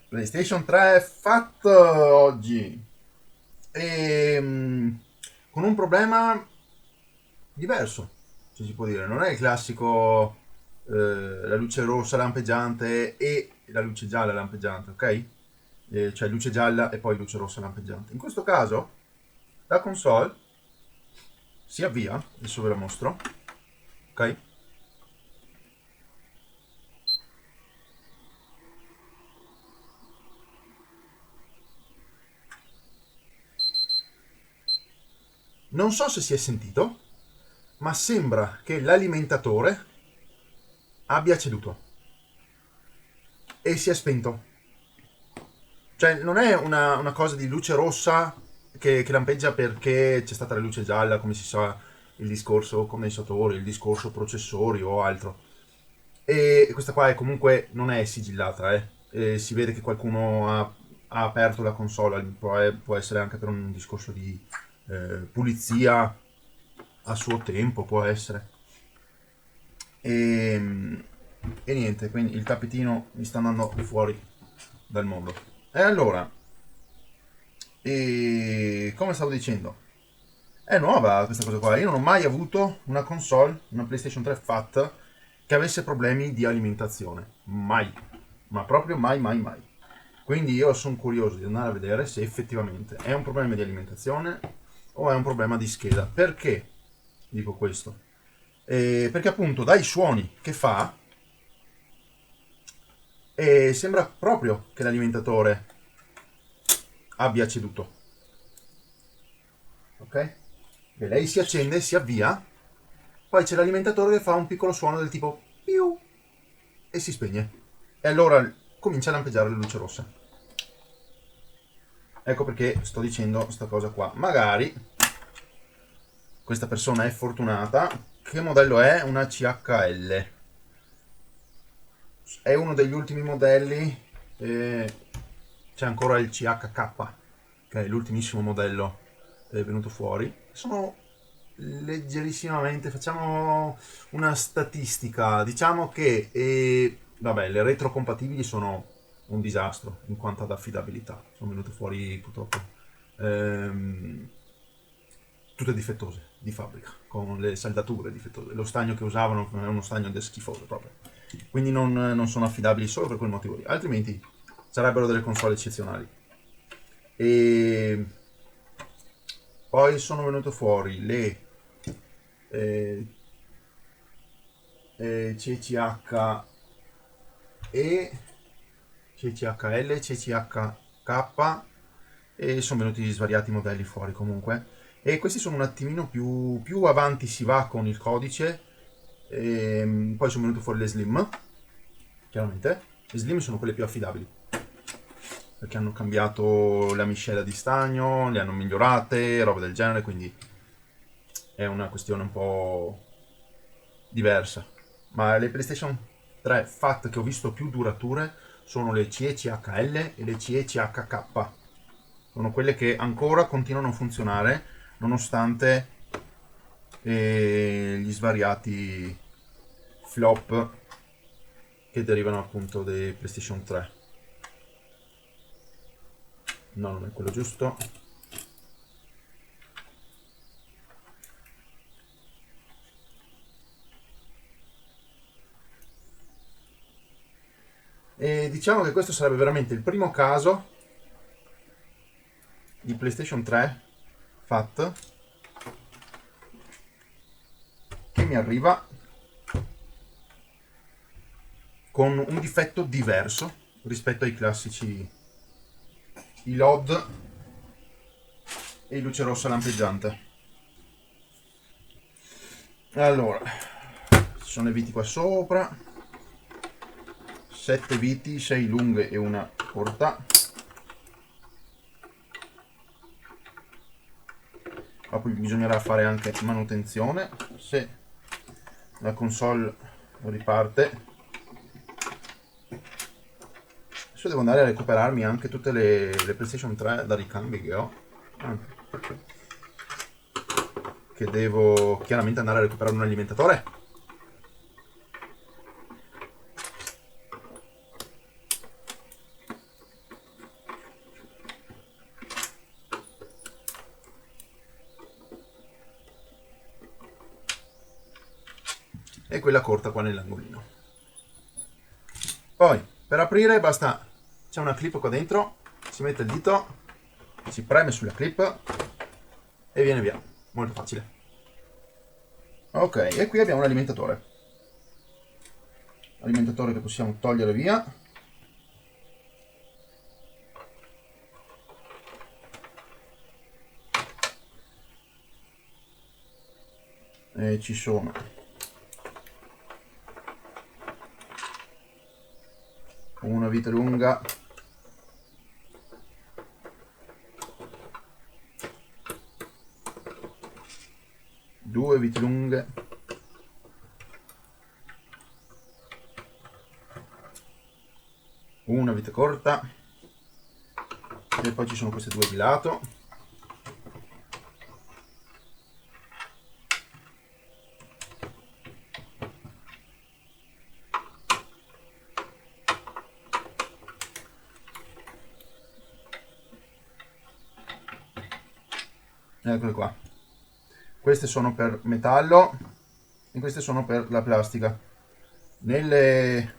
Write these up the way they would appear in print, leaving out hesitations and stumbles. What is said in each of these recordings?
PlayStation 3 FAT oggi e con un problema diverso, se si può dire. Non è il classico la luce rossa lampeggiante e la luce gialla lampeggiante, ok? Cioè luce gialla e poi luce rossa lampeggiante. In questo caso la console si avvia, adesso ve la mostro, ok? Non so se si è sentito, ma sembra che l'alimentatore abbia ceduto e si è spento. Cioè, non è una cosa di luce rossa che lampeggia perché c'è stata la luce gialla, come si sa, il discorso condensatori, il discorso processori o altro. E questa qua è comunque non è sigillata, eh. E si vede che qualcuno ha aperto la console, può essere anche per un discorso di pulizia a suo tempo, può essere. E, e niente, quindi il tappetino mi sta andando fuori dal mondo. E allora, come stavo dicendo, è nuova questa cosa qua. Io non ho mai avuto una console, una PlayStation 3 FAT, che avesse problemi di alimentazione. Mai. Ma proprio mai, mai, mai. Quindi io sono curioso di andare a vedere se effettivamente è un problema di alimentazione o è un problema di scheda. Perché dico questo? Perché appunto dai suoni che fa, sembra proprio che l'alimentatore abbia ceduto. Ok? E lei si accende, si avvia, poi c'è l'alimentatore che fa un piccolo suono del tipo piu e si spegne. E allora comincia a lampeggiare la luce rossa. Ecco perché sto dicendo questa cosa qua. Magari questa persona è fortunata. Che modello è? Una CHL. È uno degli ultimi modelli. C'è ancora il CHK, che è l'ultimissimo modello venuto fuori. Sono leggerissimamente, facciamo una statistica, diciamo che vabbè, le retrocompatibili sono un disastro in quanto ad affidabilità, sono venute fuori purtroppo ehm, tutte difettose di fabbrica, con le saldature difettose, lo stagno che usavano è uno stagno schifoso proprio, quindi non sono affidabili solo per quel motivo lì, altrimenti sarebbero delle console eccezionali. E poi sono venute fuori le eh, CCH e CCHL, CCHK e sono venuti svariati modelli fuori comunque. E questi sono un attimino più avanti si va con il codice. Poi sono venute fuori le Slim, chiaramente. Le Slim sono quelle più affidabili perché hanno cambiato la miscela di stagno, le hanno migliorate, roba del genere, quindi è una questione un po' diversa. Ma le PlayStation 3 FAT che ho visto più durature sono le CECHL e le CECHK. Sono quelle che ancora continuano a funzionare nonostante gli svariati flop che derivano appunto dei PlayStation 3. No, non è quello giusto. E diciamo che questo sarebbe veramente il primo caso di PlayStation 3 FAT che mi arriva con un difetto diverso rispetto ai classici i LOD e luce rossa lampeggiante. Allora, ci sono le viti qua sopra, 7 viti, 6 lunghe e una corta. Ma poi bisognerà fare anche manutenzione se la console riparte. Adesso devo andare a recuperarmi anche tutte le PlayStation 3 da ricambi che ho. Che devo chiaramente andare a recuperare un alimentatore. e quella corta qua nell'angolino. Poi per aprire basta, c'è una clip qua dentro, si mette il dito, si preme sulla clip e viene via, molto facile. Ok, e qui abbiamo l'alimentatore che possiamo togliere via. E ci sono una vite lunga, due vite lunghe, una vite corta e poi ci sono queste due di lato. Eccole qua, queste sono per metallo e queste sono per la plastica. Nelle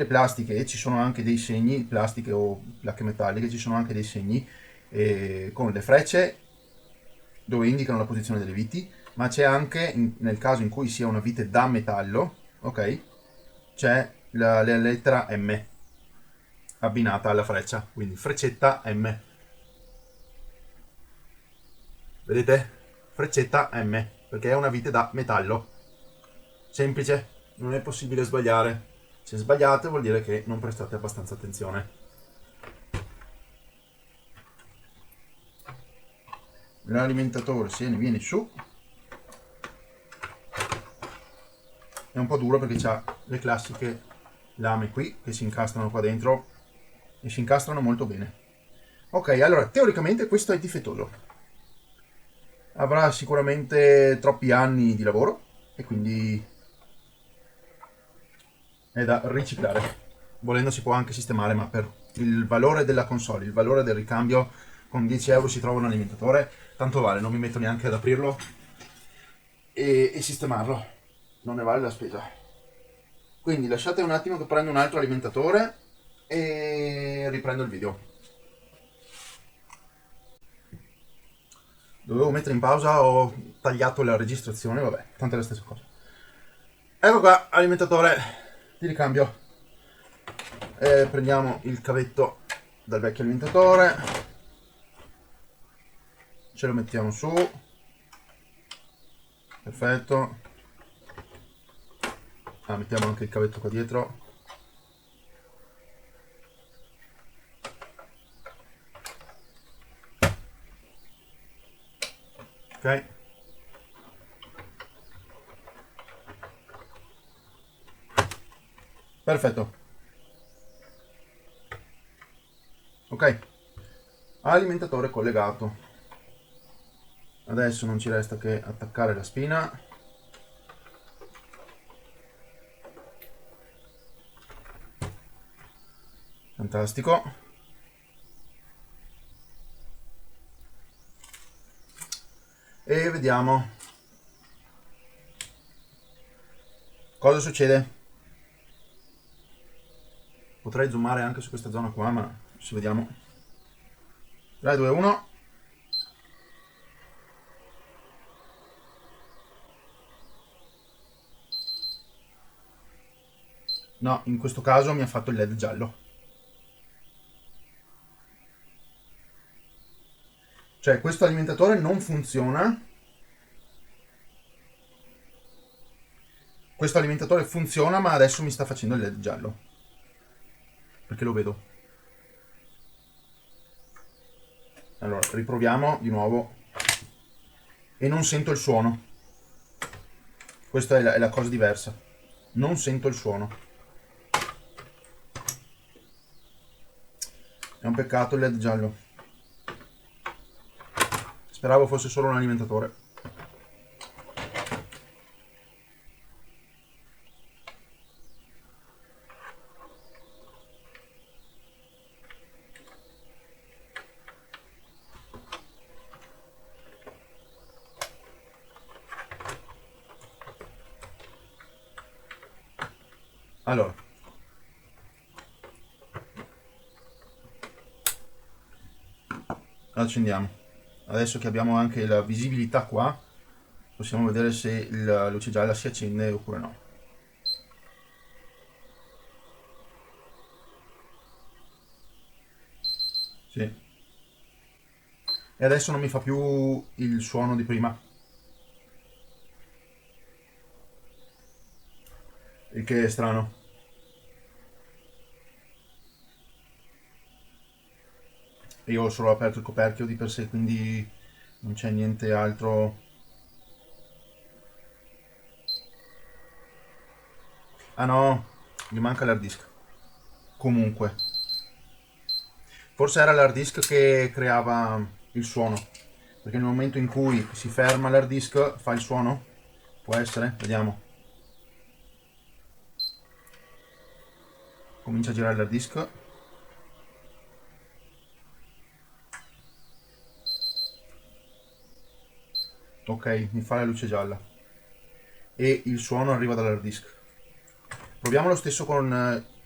plastiche ci sono anche dei segni, plastiche o placche metalliche, ci sono anche dei segni con le frecce dove indicano la posizione delle viti, ma c'è anche, nel caso in cui sia una vite da metallo, ok, c'è la lettera M abbinata alla freccia, quindi freccetta M. Vedete? Freccetta M, perché è una vite da metallo. Semplice, non è possibile sbagliare. Se sbagliate vuol dire che non prestate abbastanza attenzione. L'alimentatore se ne viene su. È un po' duro perché ha le classiche lame qui che si incastrano qua dentro e si incastrano molto bene. Ok, allora teoricamente questo è difettoso. Avrà sicuramente troppi anni di lavoro e quindi è da riciclare. Volendo si può anche sistemare, ma per il valore della console, il valore del ricambio, con 10 euro si trova un alimentatore, tanto vale, non mi metto neanche ad aprirlo e sistemarlo, non ne vale la spesa. Quindi lasciate un attimo che prendo un altro alimentatore e riprendo il video. Dovevo mettere in pausa, ho tagliato la registrazione, vabbè, tanto è la stessa cosa. Ecco qua, alimentatore di ricambio. Prendiamo il cavetto dal vecchio alimentatore, ce lo mettiamo su, perfetto. Mettiamo anche il cavetto qua dietro. Ok. Perfetto. Ok. Alimentatore collegato. Adesso non ci resta che attaccare la spina. Fantastico. E vediamo cosa succede. Potrei zoomare anche su questa zona qua, ma ci vediamo. 3, 2, 1. No, in questo caso mi ha fatto il LED giallo. Cioè, questo alimentatore non funziona. Questo alimentatore funziona, ma adesso mi sta facendo il LED giallo. Perché lo vedo. Allora, riproviamo di nuovo. E non sento il suono. Questa è la cosa diversa. Non sento il suono. È un peccato il LED giallo. Speravo fosse solo un alimentatore. Allora, accendiamo. Adesso che abbiamo anche la visibilità qua, possiamo vedere se la luce gialla si accende oppure no. Sì. E adesso non mi fa più il suono di prima, il che è strano. Io ho solo aperto il coperchio di per sé, quindi non c'è niente altro. Ah no, gli manca l'hard disk. Comunque, forse era l'hard disk che creava il suono, perché nel momento in cui si ferma l'hard disk fa il suono. Può essere? Vediamo. Comincia a girare l'hard disk. Ok, mi fa la luce gialla e il suono arriva dall'hard disk. Proviamo lo stesso con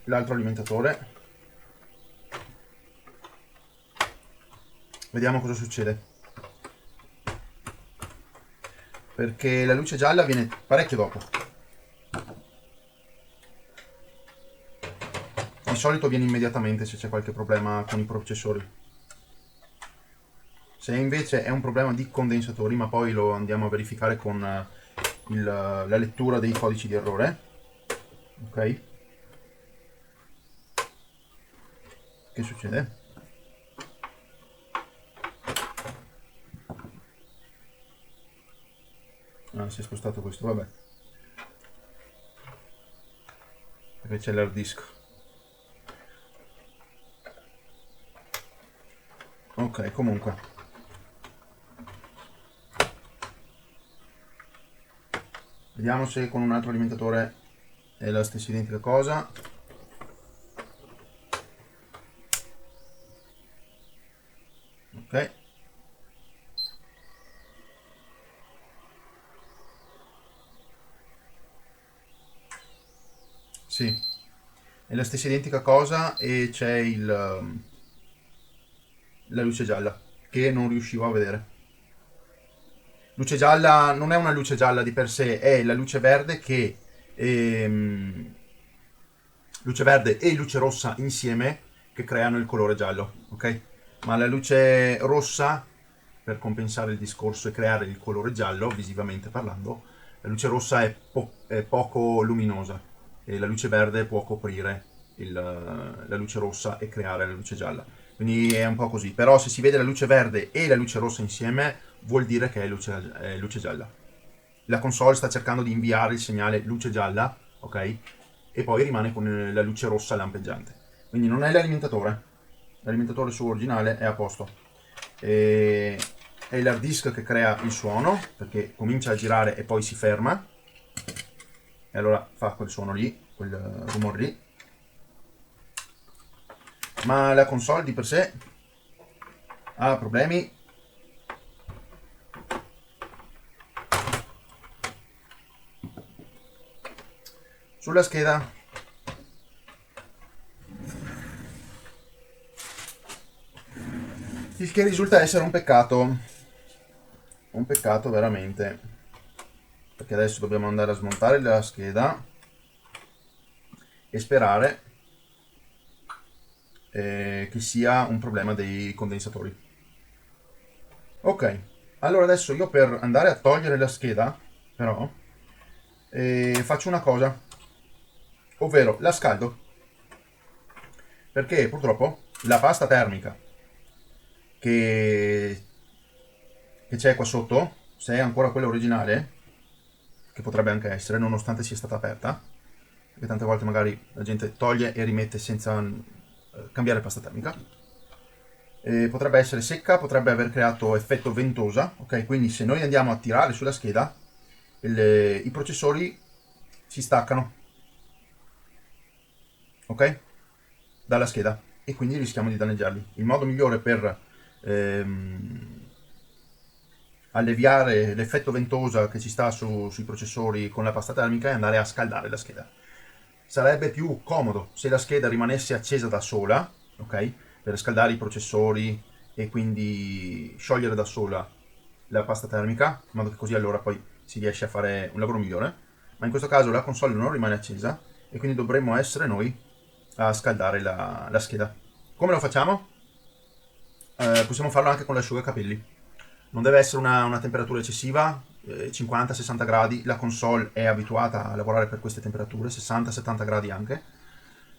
l'altro alimentatore. Vediamo cosa succede. Perché la luce gialla viene parecchio dopo. Di solito viene immediatamente se c'è qualche problema con i processori. Se invece è un problema di condensatori, ma poi lo andiamo a verificare con la lettura dei codici di errore. Ok? Che succede? Ah, si è spostato questo, vabbè. Perché c'è l'hard disk. Ok, comunque. Vediamo se con un altro alimentatore è la stessa identica cosa. Ok. Sì, è la stessa identica cosa e c'è la luce gialla che non riuscivo a vedere. Luce gialla non è una luce gialla di per sé, è la luce verde che ehm, luce verde e luce rossa insieme che creano il colore giallo, ok? Ma la luce rossa, per compensare il discorso e creare il colore giallo, visivamente parlando, la luce rossa è poco luminosa e la luce verde può coprire la luce rossa e creare la luce gialla. Quindi è un po' così. Però se si vede la luce verde e la luce rossa insieme, vuol dire che è luce gialla. La console sta cercando di inviare il segnale luce gialla, ok? E poi rimane con la luce rossa lampeggiante. Quindi non è l'alimentatore suo originale è a posto. E è l'hard disk che crea il suono, perché comincia a girare e poi si ferma, e allora fa quel suono lì, quel rumore lì. Ma la console di per sé ha problemi. Sulla scheda il che risulta essere un peccato veramente, perché adesso dobbiamo andare a smontare la scheda e sperare che sia un problema dei condensatori. Ok, allora adesso io per andare a togliere la scheda, però, faccio una cosa, ovvero la scaldo, perché purtroppo la pasta termica che, che c'è qua sotto, se è ancora quella originale, che potrebbe anche essere, nonostante sia stata aperta, perché tante volte magari la gente toglie e rimette senza cambiare pasta termica. Potrebbe essere secca, potrebbe aver creato effetto ventosa, ok? Quindi se noi andiamo a tirare sulla scheda, i processori si staccano, ok? Dalla scheda e quindi rischiamo di danneggiarli. Il modo migliore per ehm, alleviare l'effetto ventosa che ci sta sui processori con la pasta termica è andare a scaldare la scheda. sarebbe più comodo se la scheda rimanesse accesa da sola, ok? Per scaldare i processori e quindi sciogliere da sola la pasta termica, in modo che così allora poi si riesce a fare un lavoro migliore. Ma in questo caso la console non rimane accesa e quindi dovremmo essere noi a scaldare la scheda. Come lo facciamo? Possiamo farlo anche con l'asciugacapelli. Non deve essere una temperatura eccessiva, 50-60 gradi. La console è abituata a lavorare per queste temperature, 60-70 gradi anche.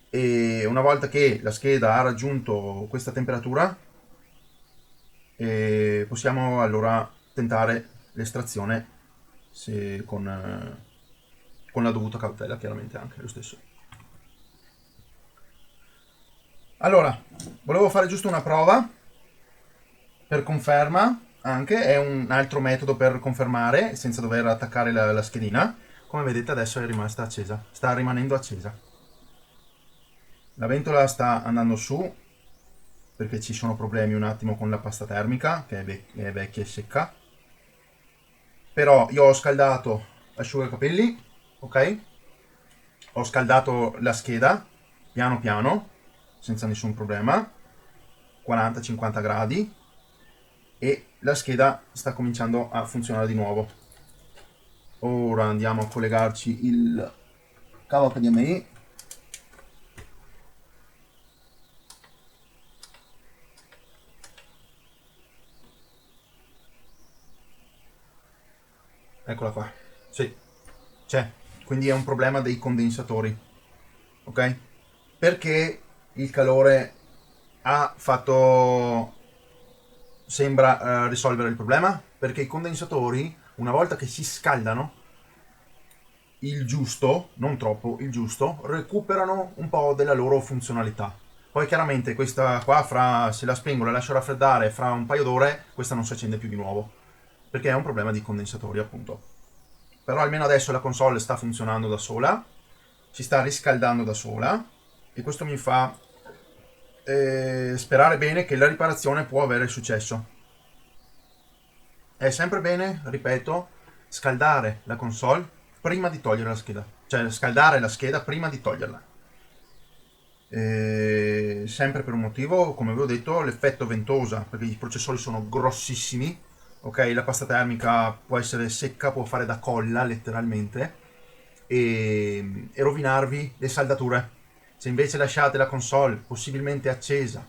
E una volta che la scheda ha raggiunto questa temperatura, possiamo allora tentare l'estrazione con la dovuta cautela, chiaramente anche lo stesso. Allora, volevo fare giusto una prova per conferma, anche è un altro metodo per confermare senza dover attaccare la schedina. Come vedete adesso è rimasta accesa, sta rimanendo accesa. La ventola sta andando su perché ci sono problemi un attimo con la pasta termica che è vecchia e secca. Però io ho scaldato l'asciugacapelli, ok? Ho scaldato la scheda piano piano, senza nessun problema, 40-50 gradi, e la scheda sta cominciando a funzionare di nuovo. Ora andiamo a collegarci il cavo HDMI. Eccola qua. Sì, c'è. Quindi è un problema dei condensatori, ok? Perché il calore ha fatto sembra risolvere il problema? Perché i condensatori, una volta che si scaldano, il giusto, non troppo, il giusto, recuperano un po' della loro funzionalità. Poi chiaramente questa qua, se la spengo e la lascio raffreddare fra un paio d'ore, questa non si accende più di nuovo, perché è un problema di condensatori appunto. Però almeno adesso la console sta funzionando da sola, si sta riscaldando da sola, e questo mi fa sperare bene che la riparazione può avere successo. È sempre bene, ripeto, scaldare la console prima di togliere la scheda. Cioè scaldare la scheda prima di toglierla. Sempre per un motivo, come vi ho detto, l'effetto ventosa, perché i processori sono grossissimi. Ok, la pasta termica può essere secca, può fare da colla letteralmente e rovinarvi le saldature. Se invece lasciate la console possibilmente accesa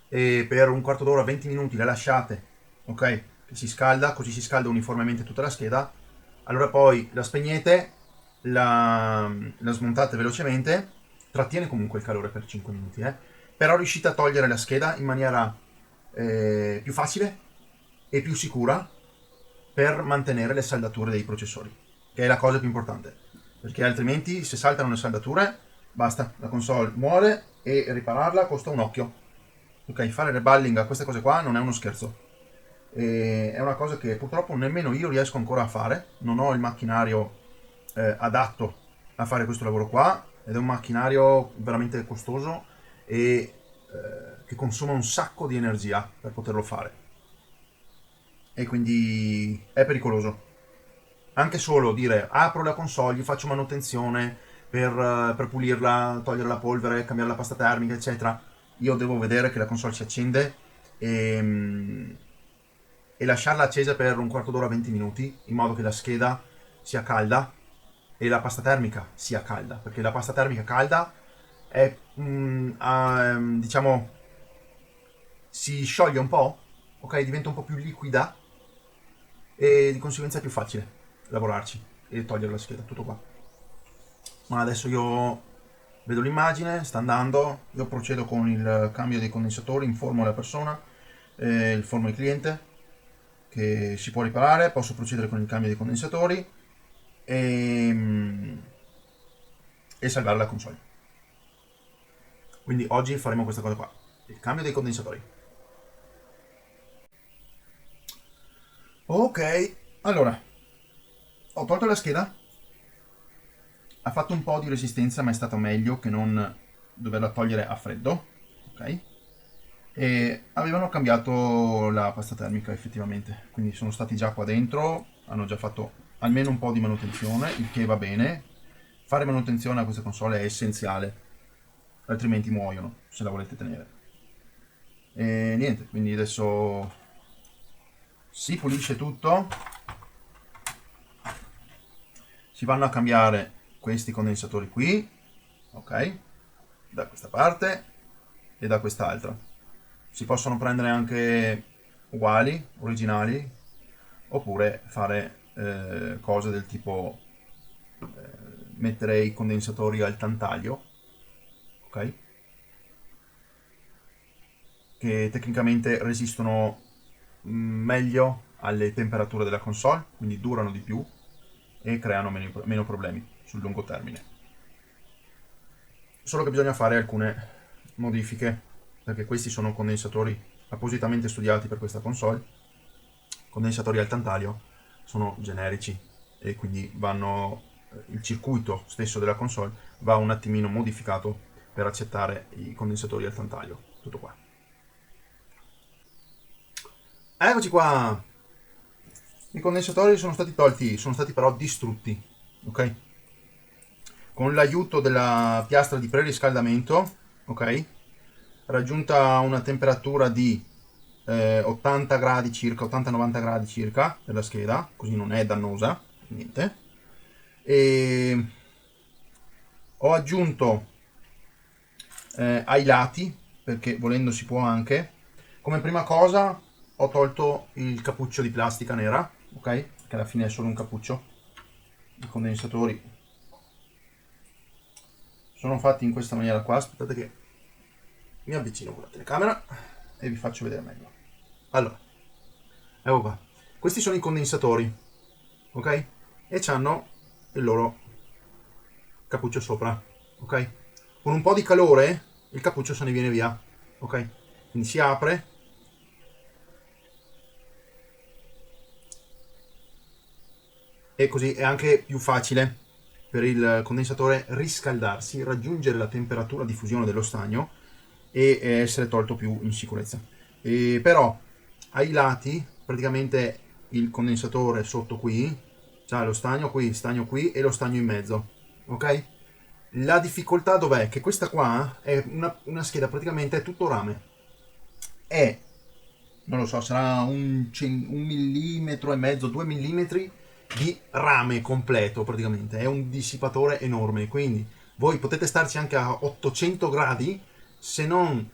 e per un quarto d'ora, 20 minuti la lasciate, ok, che si scalda, così si scalda uniformemente tutta la scheda, allora poi la spegnete, la smontate velocemente, trattiene comunque il calore per 5 minuti, però riuscite a togliere la scheda in maniera più facile e più sicura per mantenere le saldature dei processori, che è la cosa più importante, perché altrimenti se saltano le saldature basta, la console muore e ripararla costa un occhio. Ok, fare reballing a queste cose qua non è uno scherzo. È una cosa che purtroppo nemmeno io riesco ancora a fare. Non ho il macchinario adatto a fare questo lavoro qua, ed è un macchinario veramente costoso e che consuma un sacco di energia per poterlo fare. E quindi è pericoloso. Anche solo dire apro la console, gli faccio manutenzione per pulirla, togliere la polvere, cambiare la pasta termica, eccetera. Io devo vedere che la console si accende e lasciarla accesa per un quarto d'ora, 20 minuti, in modo che la scheda sia calda e la pasta termica sia calda, perché la pasta termica calda è, diciamo, si scioglie un po', ok? Diventa un po' più liquida e di conseguenza è più facile lavorarci e togliere la scheda, tutto qua. Ma adesso io vedo l'immagine, sta andando, io procedo con il cambio dei condensatori, informo la persona, informo il cliente che si può riparare, posso procedere con il cambio dei condensatori e, e salvare la console. Quindi oggi faremo questa cosa qua, il cambio dei condensatori. Ok, allora, ho tolto la scheda, ha fatto un po' di resistenza ma è stato meglio che non doverla togliere a freddo, ok? E avevano cambiato la pasta termica effettivamente, quindi sono stati già qua dentro, hanno già fatto almeno un po' di manutenzione, il che va bene, fare manutenzione a questa console è essenziale, altrimenti muoiono se la volete tenere. E niente, quindi adesso si pulisce tutto, si vanno a cambiare questi condensatori qui, ok, da questa parte e da quest'altra. Si possono prendere anche uguali, originali, oppure fare cose del tipo mettere i condensatori al tantaglio, ok, che tecnicamente resistono meglio alle temperature della console, quindi durano di più e creano meno problemi sul lungo termine. Solo che bisogna fare alcune modifiche, perché questi sono condensatori appositamente studiati per questa console. Condensatori al tantalio sono generici e quindi il circuito stesso della console va un attimino modificato per accettare i condensatori al tantalio. Tutto qua. Eccoci qua! I condensatori sono stati tolti, sono stati però distrutti, ok? Con l'aiuto della piastra di preriscaldamento, ok? Raggiunta una temperatura di 80 gradi circa, 80-90 gradi circa della scheda, così non è dannosa, niente. E ho aggiunto ai lati, perché volendo si può anche. Come prima cosa ho tolto il cappuccio di plastica nera, ok? Che alla fine è solo un cappuccio. I condensatori sono fatti in questa maniera qua. Aspettate che mi avvicino con la telecamera e vi faccio vedere meglio. Allora, ecco qua. Questi sono i condensatori, ok? E hanno il loro cappuccio sopra, ok? Con un po' di calore il cappuccio se ne viene via, ok? Quindi si apre e così è anche più facile per il condensatore riscaldarsi, raggiungere la temperatura di fusione dello stagno e essere tolto più in sicurezza. Però ai lati praticamente il condensatore sotto qui c'ha lo stagno qui e lo stagno in mezzo, ok? La difficoltà dov'è? Che questa qua è una scheda praticamente è tutto rame, è, non lo so, sarà un millimetro e mezzo, 2 millimetri di rame completo praticamente, è un dissipatore enorme, quindi voi potete starci anche a 800 gradi, se non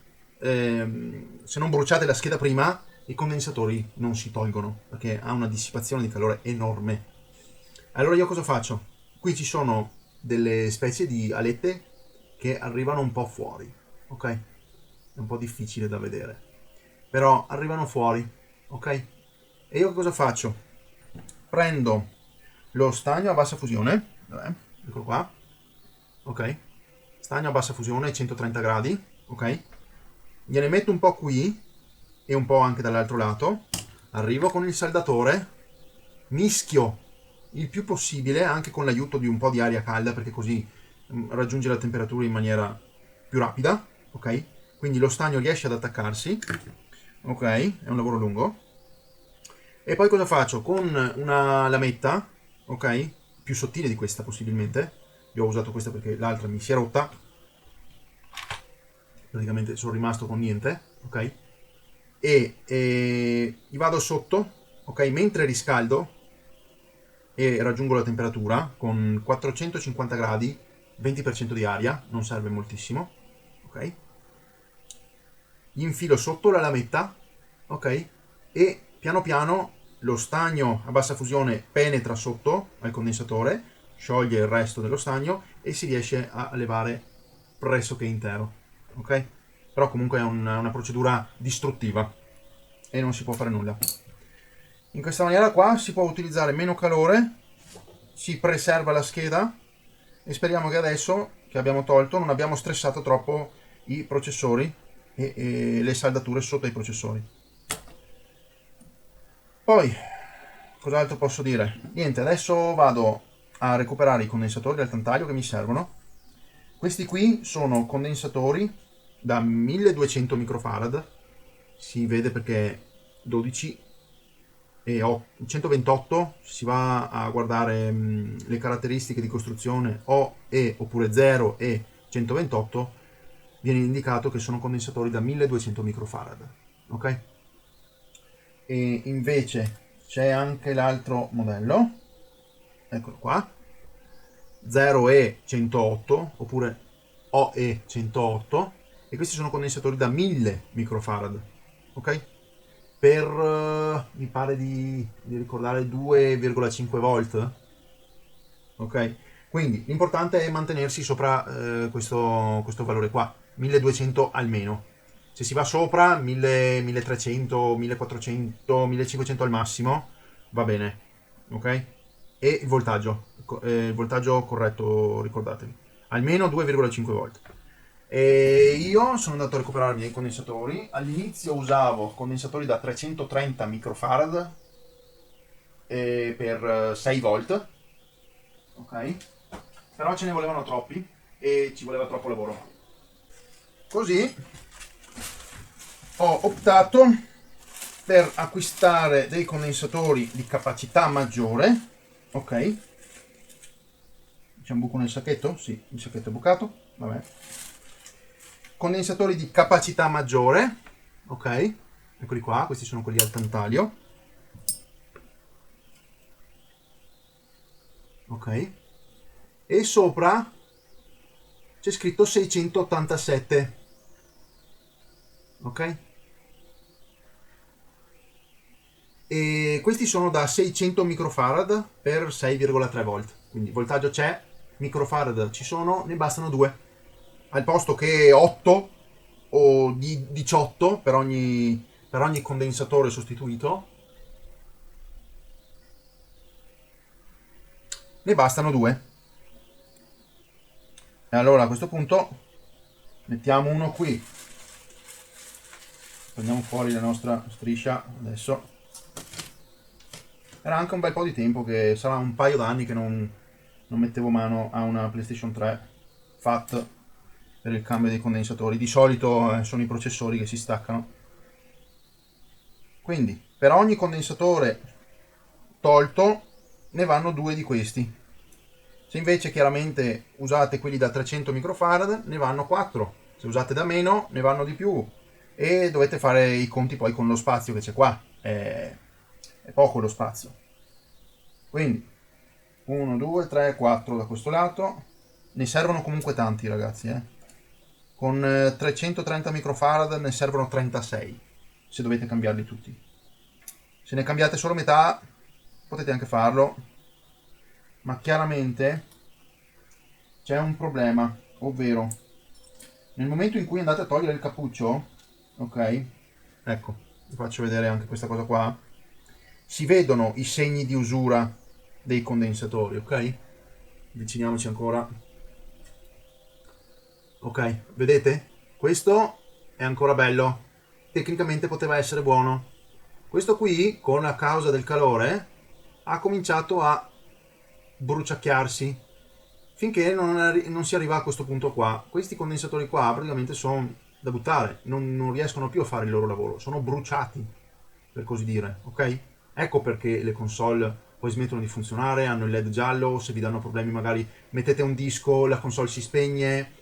bruciate la scheda prima, i condensatori non si tolgono, perché ha una dissipazione di calore enorme. Allora io cosa faccio? Qui ci sono delle specie di alette che arrivano un po' fuori, ok? È un po' difficile da vedere, però arrivano fuori, ok? E io cosa faccio? Prendo lo stagno a bassa fusione, eccolo qua, ok? Stagno a bassa fusione, 130 gradi, ok? Gliene metto un po' qui e un po' anche dall'altro lato, arrivo con il saldatore, mischio il più possibile anche con l'aiuto di un po' di aria calda perché così raggiunge la temperatura in maniera più rapida, ok? Quindi lo stagno riesce ad attaccarsi, ok? È un lavoro lungo. E poi cosa faccio? Con una lametta, ok? Più sottile di questa possibilmente. Io ho usato questa perché l'altra mi si è rotta. Praticamente sono rimasto con niente, ok? E gli vado sotto, ok? Mentre riscaldo e raggiungo la temperatura con 450 gradi, 20% di aria, non serve moltissimo, ok? Gli infilo sotto la lametta, ok? E piano piano lo stagno a bassa fusione penetra sotto al condensatore, scioglie il resto dello stagno e si riesce a levare pressoché intero, ok? Però comunque è una procedura distruttiva e non si può fare nulla. In questa maniera qua si può utilizzare meno calore, si preserva la scheda e speriamo che adesso che abbiamo tolto non abbiamo stressato troppo i processori e le saldature sotto i processori. Poi, cos'altro posso dire? Niente, adesso vado a recuperare i condensatori del tantaglio che mi servono. Questi qui sono condensatori da 1200 microfarad, si vede perché 12 e 128, se si va a guardare le caratteristiche di costruzione oppure 0 e 128, viene indicato che sono condensatori da 1200 microfarad, ok? E invece c'è anche l'altro modello, eccolo qua, 0E 108 oppure OE 108, e questi sono condensatori da 1000 microfarad, ok? Per mi pare di ricordare 2,5 volt, ok? Quindi l'importante è mantenersi sopra questo valore qua, 1200 almeno. Se si va sopra 1000, 1300, 1400, 1500 al massimo, va bene, ok? E il voltaggio corretto, ricordatevi, almeno 2,5 volt. E io sono andato a recuperare i miei condensatori. All'inizio usavo condensatori da 330 microfarad per 6 volt, ok? Però ce ne volevano troppi e ci voleva troppo lavoro. Così ho optato per acquistare dei condensatori di capacità maggiore, ok? C'è un buco nel sacchetto? Sì, il sacchetto è bucato, vabbè. Condensatori di capacità maggiore, ok? Eccoli qua, questi sono quelli al tantalio, ok? E sopra c'è scritto 687, ok? E questi sono da 600 microfarad per 6,3 volt, quindi voltaggio c'è, microfarad ci sono, ne bastano 2 al posto che 8 o di 18 per ogni condensatore sostituito, ne bastano 2. E allora a questo punto mettiamo uno qui, prendiamo fuori la nostra striscia adesso. Era anche un bel po' di tempo, che sarà un paio d'anni che non mettevo mano a una PlayStation 3 FAT per il cambio dei condensatori. Di solito sono i processori che si staccano. Quindi per ogni condensatore tolto ne vanno 2 di questi. Se invece chiaramente usate quelli da 300 microfarad ne vanno 4. Se usate da meno ne vanno di più. E dovete fare i conti poi con lo spazio che c'è qua. È poco lo spazio. Quindi 1, 2, 3, 4 da questo lato. Ne servono comunque tanti, ragazzi, Con 330 microfarad ne servono 36 se dovete cambiarli tutti. Se ne cambiate solo metà potete anche farlo, ma chiaramente c'è un problema, ovvero nel momento in cui andate a togliere il cappuccio, ok? Ecco, vi faccio vedere anche questa cosa qua. Si vedono i segni di usura dei condensatori, ok? Avviciniamoci ancora. Ok, vedete? Questo è ancora bello. Tecnicamente poteva essere buono. Questo qui, con la causa del calore, ha cominciato a bruciacchiarsi finché non si arriva a questo punto qua. Questi condensatori qua praticamente sono da buttare, non riescono più a fare il loro lavoro, sono bruciati, per così dire, ok? Ecco perché le console poi smettono di funzionare, hanno il LED giallo, se vi danno problemi magari mettete un disco, la console si spegne,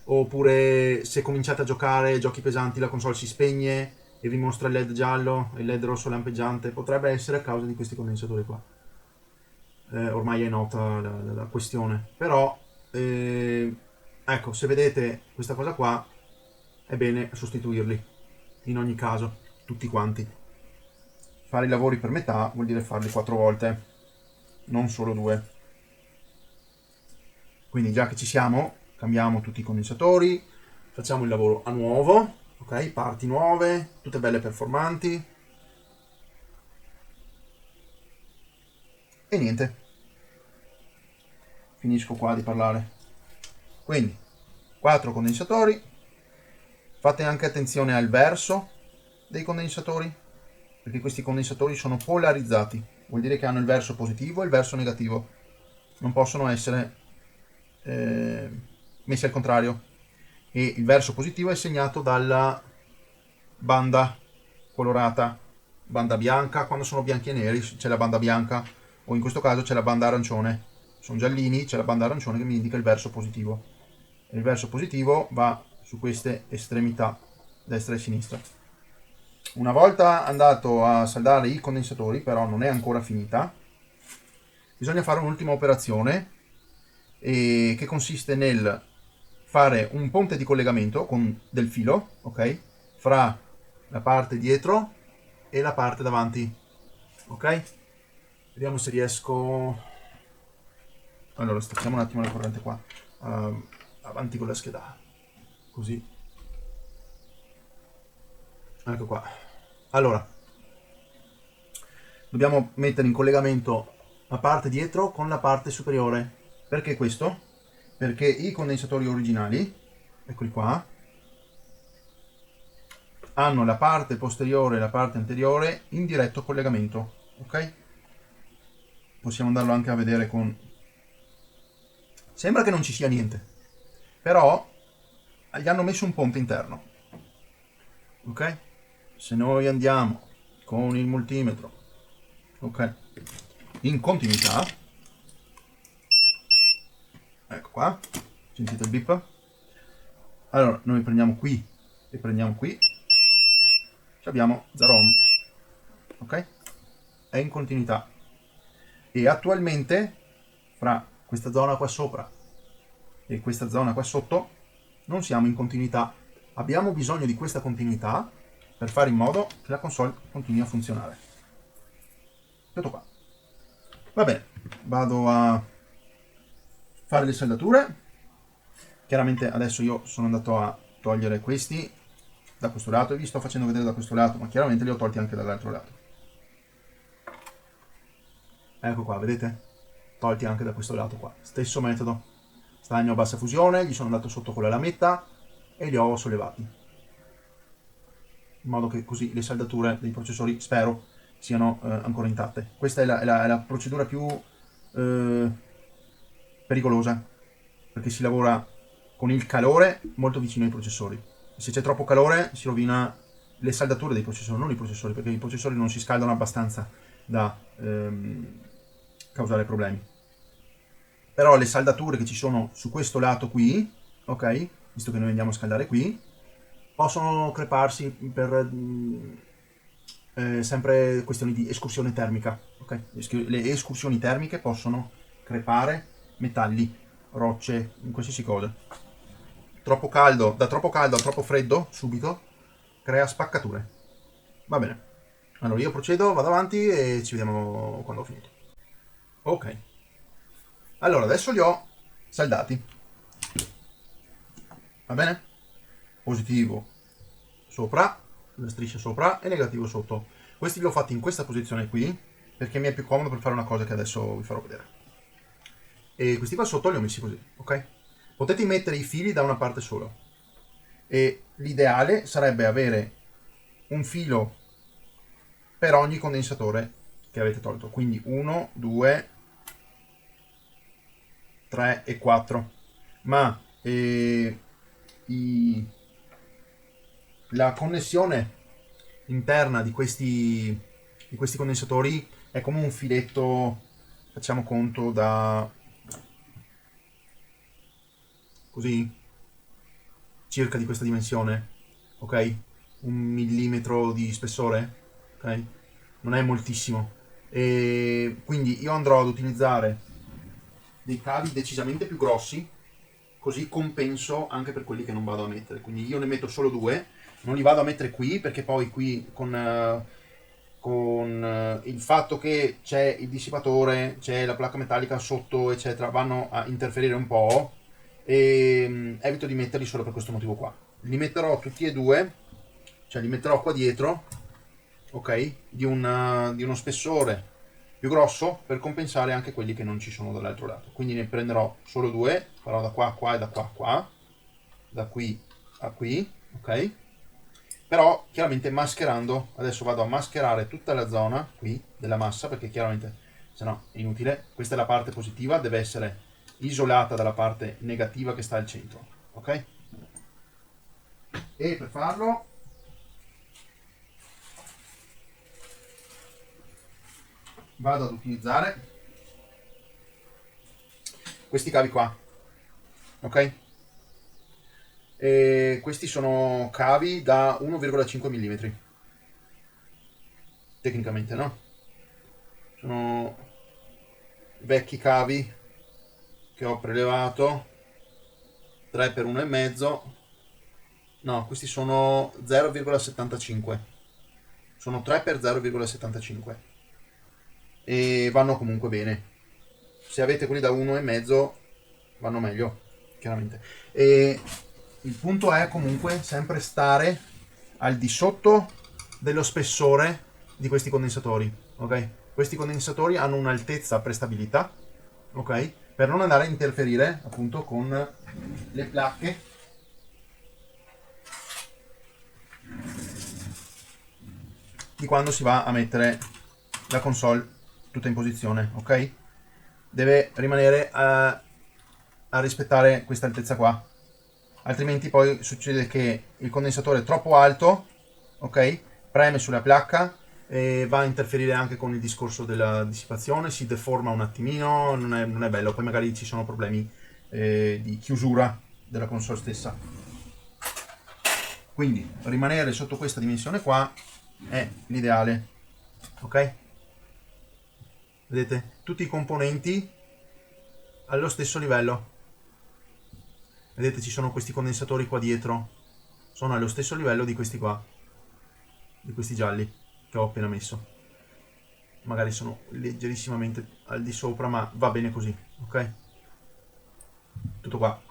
oppure se cominciate a giocare giochi pesanti la console si spegne e vi mostra il LED giallo e il LED rosso lampeggiante. Potrebbe essere a causa di questi condensatori qua. Ormai è nota la questione, però ecco, se vedete questa cosa qua è bene sostituirli in ogni caso, tutti quanti. Fare i lavori per metà vuol dire farli 4 volte, non solo 2. Quindi già che ci siamo, cambiamo tutti i condensatori, facciamo il lavoro a nuovo, ok? Parti nuove, tutte belle performanti. E niente, finisco qua di parlare. Quindi 4 condensatori, fate anche attenzione al verso dei condensatori, perché questi condensatori sono polarizzati, vuol dire che hanno il verso positivo e il verso negativo, non possono essere messi al contrario, e il verso positivo è segnato dalla banda colorata, banda bianca, quando sono bianchi e neri c'è la banda bianca, o in questo caso c'è la banda arancione. Sono giallini, c'è la banda arancione che mi indica il verso positivo. E il verso positivo va su queste estremità, destra e sinistra. Una volta andato a saldare i condensatori, però non è ancora finita, bisogna fare un'ultima operazione che consiste nel fare un ponte di collegamento con del filo, ok? Fra la parte dietro e la parte davanti, ok? Vediamo se riesco. Allora, stacchiamo un attimo la corrente qua. Avanti con la scheda. Così. Ecco qua. Allora, dobbiamo mettere in collegamento la parte dietro con la parte superiore. Perché questo? Perché i condensatori originali, eccoli qua, hanno la parte posteriore e la parte anteriore in diretto collegamento, ok? Possiamo andarlo anche a vedere con. Sembra che non ci sia niente, però gli hanno messo un ponte interno, ok? Se noi andiamo con il multimetro, ok, in continuità, ecco qua, sentite il bip? Allora noi prendiamo qui e prendiamo qui, abbiamo 0 ohm, ok? È in continuità. E attualmente fra questa zona qua sopra e questa zona qua sotto non siamo in continuità. Abbiamo bisogno di questa continuità per fare in modo che la console continui a funzionare. Tutto qua. Va bene, vado a fare le saldature. Chiaramente adesso io sono andato a togliere questi da questo lato e vi sto facendo vedere da questo lato, ma chiaramente li ho tolti anche dall'altro lato. Ecco qua, vedete? Tolti anche da questo lato qua. Stesso metodo. Stagno a bassa fusione, gli sono andato sotto con la lametta e li ho sollevati. In modo che così le saldature dei processori, spero, siano ancora intatte. Questa è la procedura più pericolosa, perché si lavora con il calore molto vicino ai processori. E se c'è troppo calore si rovina le saldature dei processori, non i processori, perché i processori non si scaldano abbastanza da causare problemi. Però le saldature che ci sono su questo lato qui, ok, visto che noi andiamo a scaldare qui, possono creparsi per sempre questioni di escursione termica, ok? Le escursioni termiche possono crepare metalli, rocce, qualsiasi cosa. Troppo caldo, da troppo caldo a troppo freddo, subito, crea spaccature. Va bene. Allora io procedo, vado avanti e ci vediamo quando ho finito. Ok. Allora, adesso li ho saldati. Va bene? Positivo sopra, la striscia sopra e negativo sotto. Questi li ho fatti in questa posizione qui perché mi è più comodo per fare una cosa che adesso vi farò vedere. E questi qua sotto li ho messi così, ok? Potete mettere i fili da una parte sola. E l'ideale sarebbe avere un filo per ogni condensatore che avete tolto. Quindi 1, 2, 3 e 4. Ma la connessione interna di questi condensatori è come un filetto, facciamo conto da così, circa di questa dimensione, ok? 1 millimetro di spessore, ok? Non è moltissimo. E quindi io andrò ad utilizzare dei cavi decisamente più grossi, così compenso anche per quelli che non vado a mettere. Quindi io ne metto solo 2, non li vado a mettere qui perché poi qui con il fatto che c'è il dissipatore, c'è la placca metallica sotto, eccetera, vanno a interferire un po' e evito di metterli solo per questo motivo qua. Li metterò tutti e due, cioè li metterò qua dietro, ok, di uno spessore più grosso per compensare anche quelli che non ci sono dall'altro lato. Quindi ne prenderò solo 2, farò da qua a qua e da qua a qua, da qui a qui, ok? Però chiaramente mascherando, adesso vado a mascherare tutta la zona qui della massa perché chiaramente se no è inutile. Questa è la parte positiva, deve essere isolata dalla parte negativa che sta al centro, ok? E per farlo vado ad utilizzare questi cavi qua, ok? E questi sono cavi da 1,5 mm, tecnicamente, no? Sono vecchi cavi che ho prelevato, 3 per 1,5. No, questi sono 0,75. Sono 3 per 0,75 e vanno comunque bene. Se avete quelli da 1,5 vanno meglio, chiaramente. E il punto è comunque sempre stare al di sotto dello spessore di questi condensatori, ok? Questi condensatori hanno un'altezza prestabilita, ok? Per non andare a interferire appunto con le placche di quando si va a mettere la console tutta in posizione, ok? Deve rimanere a rispettare questa altezza qua, altrimenti poi succede che il condensatore è troppo alto, ok? Preme sulla placca e va a interferire anche con il discorso della dissipazione, si deforma un attimino, non è bello, poi magari ci sono problemi di chiusura della console stessa. Quindi rimanere sotto questa dimensione qua è l'ideale, ok? Vedete? Tutti i componenti allo stesso livello. Vedete, ci sono questi condensatori qua dietro, sono allo stesso livello di questi qua, di questi gialli che ho appena messo. Magari sono leggerissimamente al di sopra, ma va bene così, ok? Tutto qua.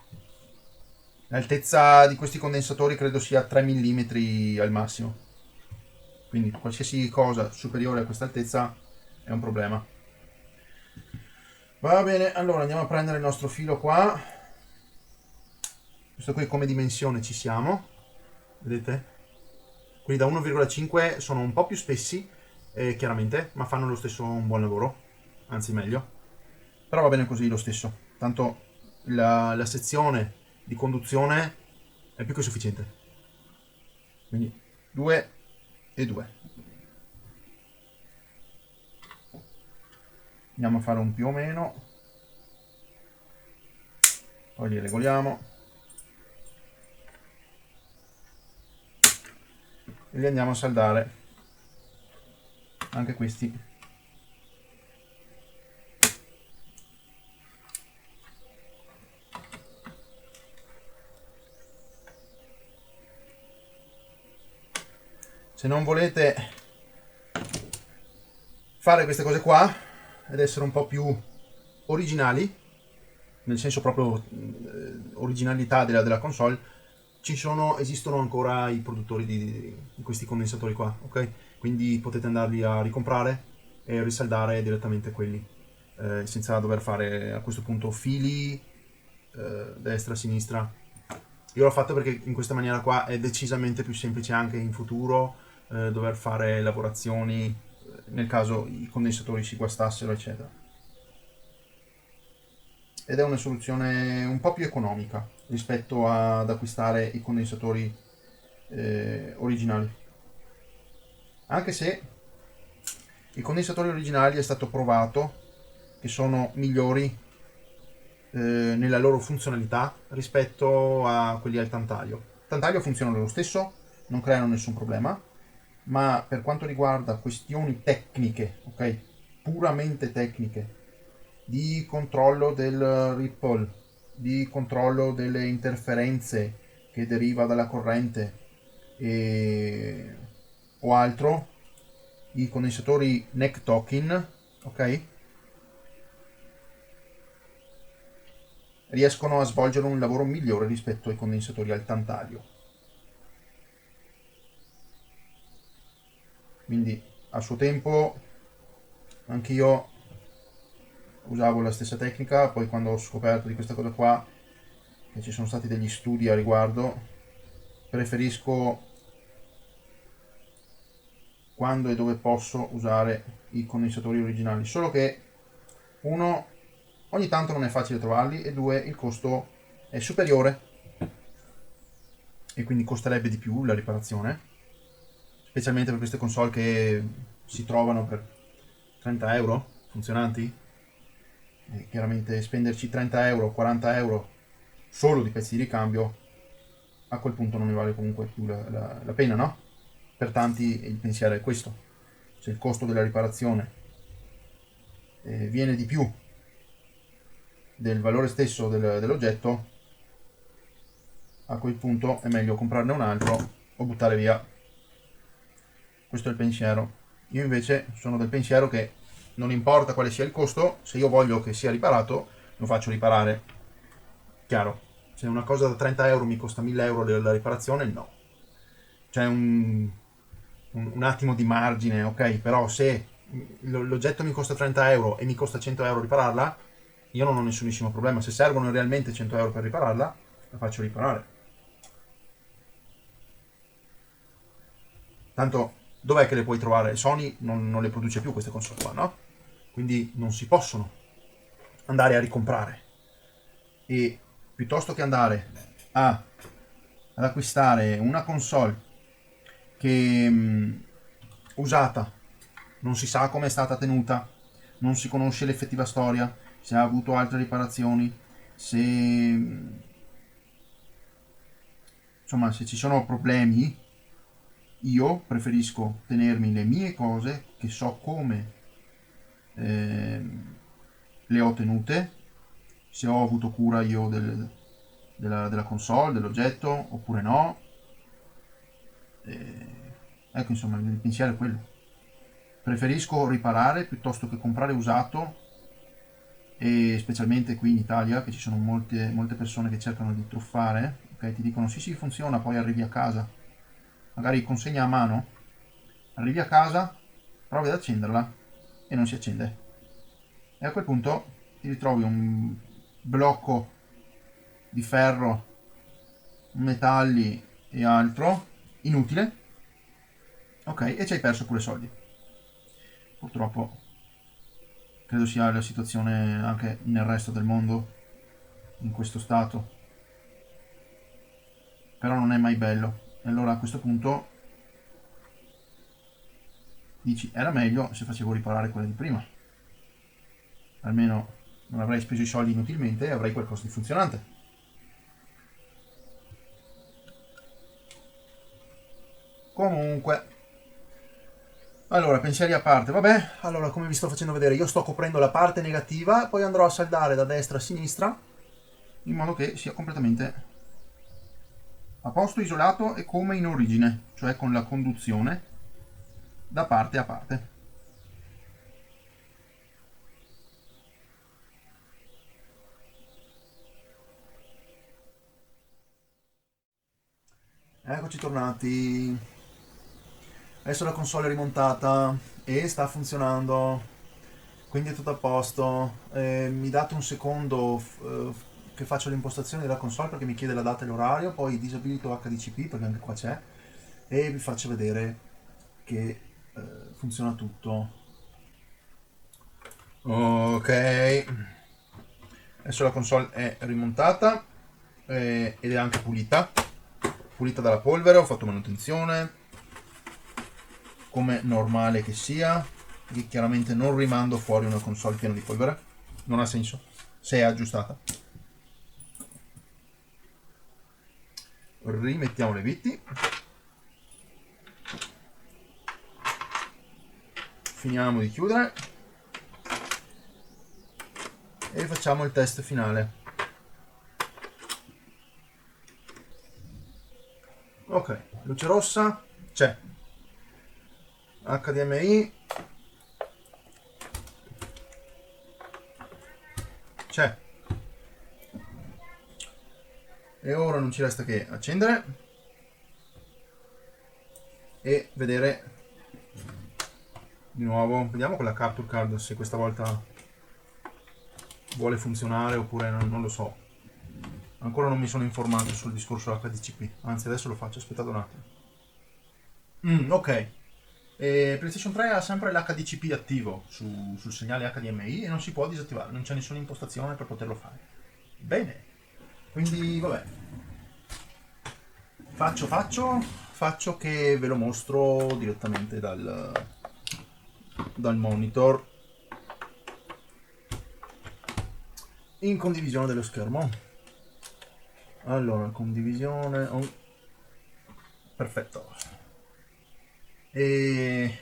L'altezza di questi condensatori credo sia 3 mm al massimo, quindi qualsiasi cosa superiore a questa altezza è un problema. Va bene, allora andiamo a prendere il nostro filo qua. Questo qui come dimensione ci siamo, vedete? Quelli da 1,5 sono un po' più spessi, chiaramente, ma fanno lo stesso un buon lavoro, anzi meglio. Però va bene così lo stesso, tanto la sezione di conduzione è più che sufficiente. Quindi 2 e 2. Andiamo a fare un più o meno, poi li regoliamo e li andiamo a saldare anche questi. Se non volete fare queste cose qua ed essere un po' più originali, nel senso proprio originalità della console, esistono ancora i produttori di questi condensatori qua, ok? Quindi potete andarli a ricomprare e risaldare direttamente quelli, senza dover fare a questo punto fili destra, sinistra. Io l'ho fatto perché in questa maniera qua è decisamente più semplice anche in futuro dover fare lavorazioni nel caso i condensatori si guastassero, eccetera. Ed è una soluzione un po' più economica rispetto ad acquistare i condensatori originali. Anche se i condensatori originali è stato provato che sono migliori nella loro funzionalità rispetto a quelli al tantalio. Il tantalio funzionano lo stesso, non creano nessun problema, ma per quanto riguarda questioni tecniche, ok, puramente tecniche, di controllo del ripple, di controllo delle interferenze che deriva dalla corrente o altro, i condensatori neck talking, ok, riescono a svolgere un lavoro migliore rispetto ai condensatori al tantalio. Quindi a suo tempo anch'io usavo la stessa tecnica, poi quando ho scoperto di questa cosa qua, che ci sono stati degli studi a riguardo, preferisco quando e dove posso usare i condensatori originali, solo che uno, ogni tanto non è facile trovarli, e due, il costo è superiore e quindi costerebbe di più la riparazione, specialmente per queste console che si trovano per 30 euro funzionanti, e chiaramente spenderci 30 euro, 40 euro solo di pezzi di ricambio, a quel punto non ne vale comunque più la pena, no? Per tanti il pensiero è questo: se il costo della riparazione viene di più del valore stesso dell'oggetto, a quel punto è meglio comprarne un altro o buttare via. Questo è il pensiero. Io invece sono del pensiero che non importa quale sia il costo, se io voglio che sia riparato, lo faccio riparare. Chiaro, se una cosa da 30 euro mi costa 1000 euro la riparazione, no. C'è un attimo di margine, ok? Però se l'oggetto mi costa 30 euro e mi costa 100 euro ripararla, io non ho nessunissimo problema. Se servono realmente 100 euro per ripararla, la faccio riparare. Tanto, dov'è che le puoi trovare? Sony non le produce più queste console qua, no? Quindi non si possono andare a ricomprare. E piuttosto che andare ad acquistare una console che usata, non si sa come è stata tenuta, non si conosce l'effettiva storia, se ha avuto altre riparazioni, se insomma se ci sono problemi, io preferisco tenermi le mie cose che so come le ho tenute, se ho avuto cura io della console, dell'oggetto oppure no. Ecco, insomma, il pensiero è quello. Preferisco riparare piuttosto che comprare usato, e specialmente qui in Italia che ci sono molte persone che cercano di truffare, ok? Ti dicono sì sì funziona, poi arrivi a casa, magari consegna a mano, arrivi a casa, provi ad accenderla e non si accende. E a quel punto ti ritrovi un blocco di ferro, metalli e altro inutile, ok? E ci hai perso pure soldi. Purtroppo credo sia la situazione anche nel resto del mondo in questo stato, però non è mai bello. E allora a questo punto dici era meglio se facevo riparare quella di prima, almeno non avrei speso i soldi inutilmente e avrei qualcosa di funzionante. Comunque, allora, pensieri a parte, vabbè, allora come vi sto facendo vedere, io sto coprendo la parte negativa, poi andrò a saldare da destra a sinistra, in modo che sia completamente a posto, isolato e come in origine, cioè con la conduzione da parte a parte. Eccoci tornati. Adesso la console è rimontata e sta funzionando, quindi è tutto a posto. Mi date un secondo che faccio l'impostazione della console perché mi chiede la data e l'orario, poi disabilito HDCP perché anche qua c'è, e vi faccio vedere che funziona tutto. Ok, adesso la console è rimontata ed è anche pulita dalla polvere, ho fatto manutenzione come normale che sia, perché chiaramente non rimando fuori una console piena di polvere, non ha senso se è aggiustata. Rimettiamo le viti, finiamo di chiudere e facciamo il test finale. Ok, luce rossa c'è, HDMI c'è, e ora non ci resta che accendere e vedere di nuovo. Vediamo con la capture card se questa volta vuole funzionare oppure non lo so. Ancora non mi sono informato sul discorso HDCP, anzi adesso lo faccio, aspettate un attimo. Ok, PlayStation 3 ha sempre l'HDCP attivo sul segnale HDMI e non si può disattivare, non c'è nessuna impostazione per poterlo fare. Bene, quindi vabbè, faccio che ve lo mostro direttamente dal monitor in condivisione dello schermo. Allora, condivisione, perfetto. E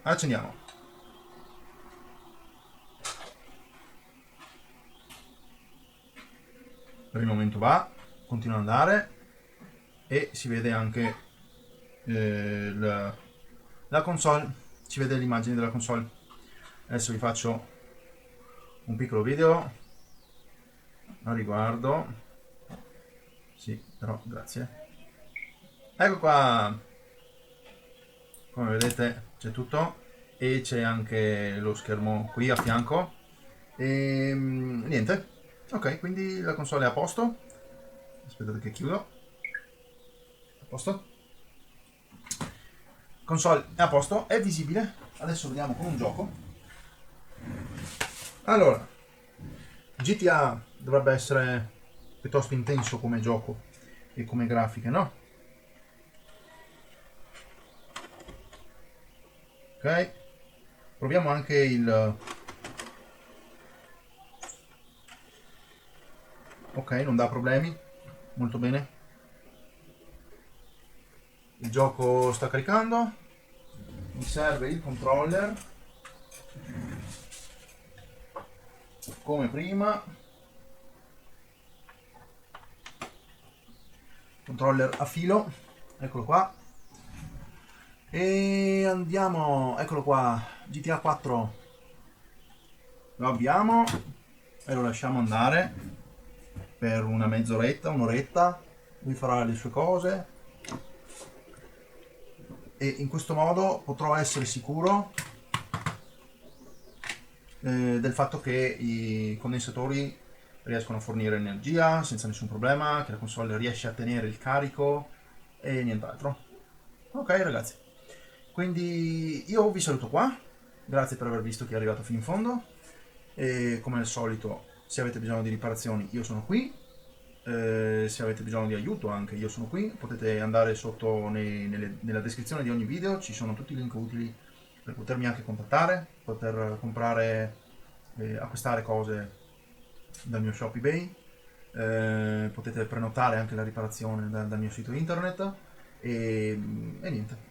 accendiamo. Per il momento va, continua ad andare e si vede anche la console, si vede l'immagine della console. Adesso vi faccio un piccolo video a riguardo. Sì, però grazie. Ecco qua, come vedete c'è tutto e c'è anche lo schermo qui a fianco e niente. Ok, quindi la console è a posto. Aspettate che chiudo. A posto. Console è a posto, è visibile. Adesso vediamo con un gioco. Allora, GTA dovrebbe essere piuttosto intenso come gioco e come grafiche, no? Ok, proviamo anche il... Ok, non dà problemi, molto bene. Il gioco sta caricando, mi serve il controller, come prima. Controller a filo, eccolo qua. E andiamo, eccolo qua, GTA 4 lo abbiamo e lo lasciamo andare per una mezz'oretta, un'oretta. Lui farà le sue cose e in questo modo potrò essere sicuro del fatto che i condensatori riescono a fornire energia senza nessun problema, che la console riesce a tenere il carico e nient'altro. Ok ragazzi, quindi io vi saluto qua, grazie per aver visto chi è arrivato fino in fondo e come al solito se avete bisogno di riparazioni io sono qui, se avete bisogno di aiuto anche io sono qui, potete andare sotto nella descrizione di ogni video, ci sono tutti i link utili per potermi anche contattare, poter comprare acquistare cose dal mio shop eBay, potete prenotare anche la riparazione dal mio sito internet e niente.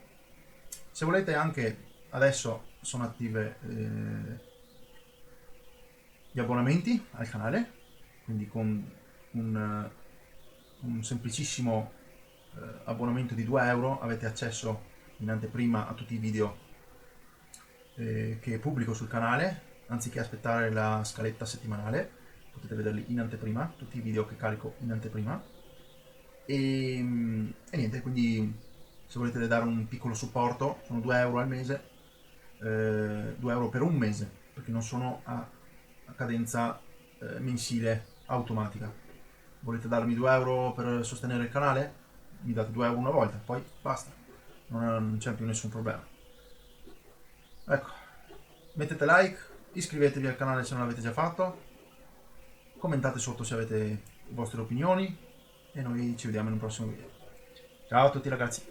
Se volete anche adesso sono attive gli abbonamenti al canale, quindi con un semplicissimo abbonamento di 2 euro avete accesso in anteprima a tutti i video che pubblico sul canale, anziché aspettare la scaletta settimanale potete vederli in anteprima, tutti i video che carico in anteprima e niente, quindi se volete dare un piccolo supporto sono 2 euro al mese, 2 euro per un mese perché non sono a cadenza mensile automatica. Volete darmi 2 euro per sostenere il canale? Mi date 2 euro una volta, poi basta, non c'è più nessun problema. Ecco, mettete like, iscrivetevi al canale se non l'avete già fatto, commentate sotto se avete le vostre opinioni e noi ci vediamo in un prossimo video. Ciao a tutti ragazzi!